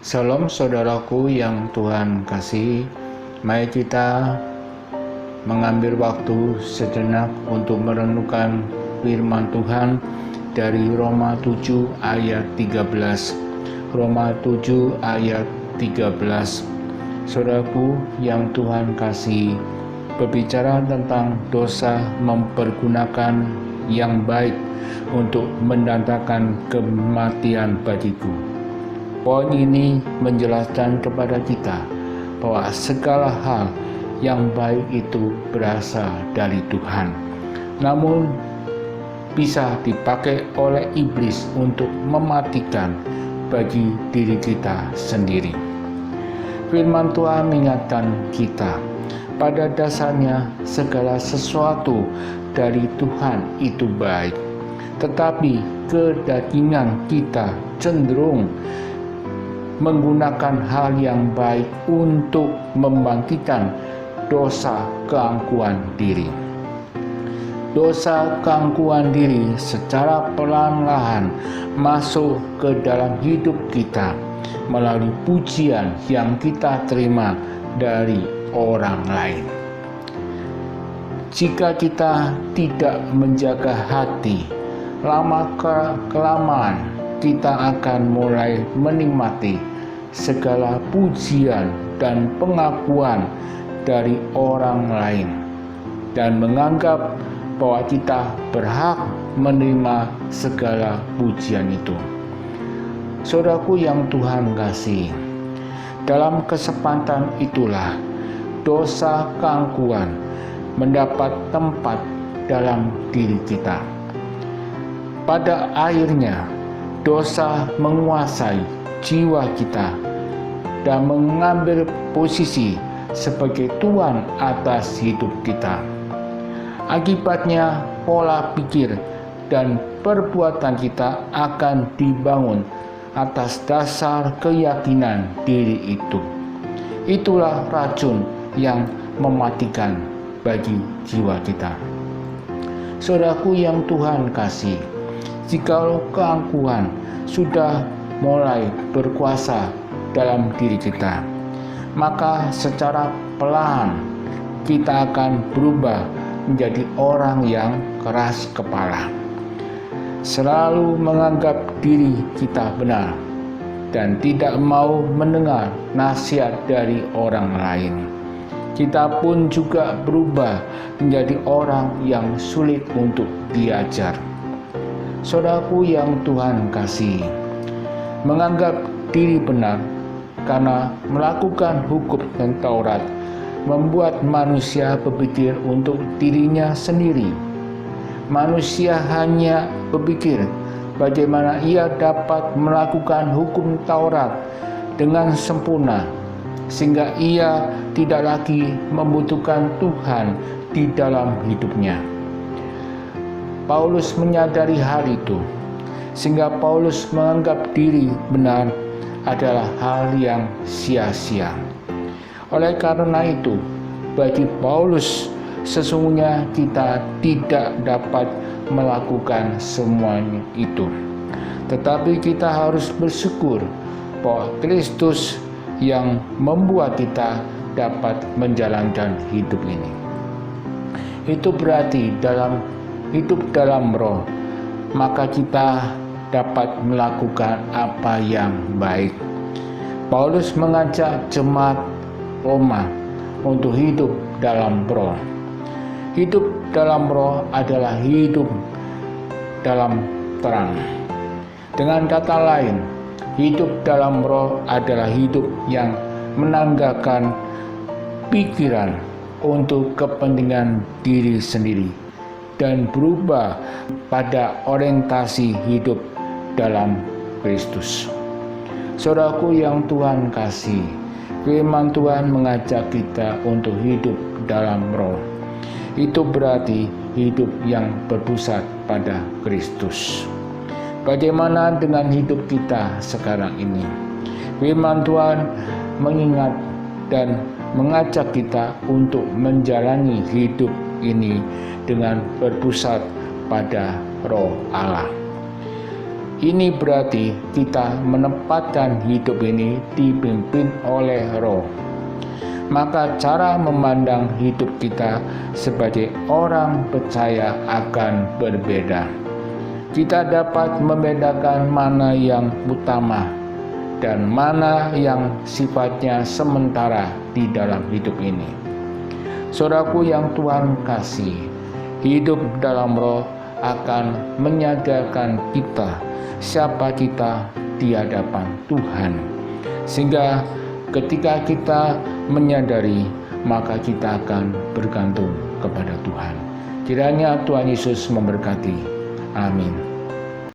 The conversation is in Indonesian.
Shalom saudaraku yang Tuhan kasih. Mari kita mengambil waktu sejenak untuk merenungkan firman Tuhan dari Roma 7 ayat 13. Roma 7 ayat 13. Saudaraku yang Tuhan kasih, berbicara tentang dosa mempergunakan yang baik untuk mendatangkan kematian bagiku. Poin ini menjelaskan kepada kita bahwa segala hal yang baik itu berasal dari Tuhan, namun bisa dipakai oleh iblis untuk mematikan bagi diri kita sendiri. Firman Tuhan mengingatkan kita, pada dasarnya segala sesuatu dari Tuhan itu baik, tetapi kedagingan kita cenderung menggunakan hal yang baik untuk membangkitkan dosa keangkuhan diri. Dosa keangkuhan diri secara perlahan-lahan masuk ke dalam hidup kita melalui pujian yang kita terima dari orang lain. Jika kita tidak menjaga hati, lama-kelamaan kita akan mulai menikmati segala pujian dan pengakuan dari orang lain dan menganggap bahwa kita berhak menerima segala pujian itu. Saudaraku yang Tuhan kasih, dalam kesempatan itulah dosa keangkuhan mendapat tempat dalam diri kita. Pada akhirnya dosa menguasai jiwa kita dan mengambil posisi sebagai tuan atas hidup kita. Akibatnya pola pikir dan perbuatan kita akan dibangun atas dasar keyakinan diri itu. Itulah racun yang mematikan bagi jiwa kita. Saudaraku yang Tuhan kasih, jikalau keangkuhan sudah mulai berkuasa dalam diri kita, maka secara perlahan kita akan berubah menjadi orang yang keras kepala, selalu menganggap diri kita benar dan tidak mau mendengar nasihat dari orang lain. Kita pun juga berubah menjadi orang yang sulit untuk diajar. Saudaraku yang Tuhan kasih, menganggap diri benar karena melakukan hukum dan Taurat membuat manusia berpikir untuk dirinya sendiri. Manusia hanya berpikir bagaimana ia dapat melakukan hukum Taurat dengan sempurna, sehingga ia tidak lagi membutuhkan Tuhan di dalam hidupnya. Paulus menyadari hal itu, sehingga Paulus menganggap diri benar adalah hal yang sia-sia. Oleh karena itu, bagi Paulus, sesungguhnya kita tidak dapat melakukan semuanya itu. Tetapi kita harus bersyukur bahwa Kristus yang membuat kita dapat menjalankan hidup ini. Itu berarti dalam hidup dalam roh, maka kita dapat melakukan apa yang baik. Paulus mengajak jemaat Roma untuk hidup dalam roh. Hidup dalam roh adalah hidup dalam terang. Dengan kata lain, hidup dalam roh adalah hidup yang menanggalkan pikiran untuk kepentingan diri sendiri dan berubah pada orientasi hidup dalam Kristus. Saudaraku yang Tuhan kasih, firman Tuhan mengajak kita untuk hidup dalam roh. Itu berarti hidup yang berpusat pada Kristus. Bagaimana dengan hidup kita sekarang ini? Firman Tuhan mengingat dan mengajak kita untuk menjalani hidup ini dengan berpusat pada Roh Allah. Ini berarti kita menempatkan hidup ini dipimpin oleh Roh. Maka cara memandang hidup kita sebagai orang percaya akan berbeda. Kita dapat membedakan mana yang utama dan mana yang sifatnya sementara di dalam hidup ini. Saudaraku yang Tuhan kasih, hidup dalam Roh akan menyadarkan kita siapa kita di hadapan Tuhan, sehingga ketika kita menyadari, maka kita akan bergantung kepada Tuhan. Kiranya Tuhan Yesus memberkati. Amin.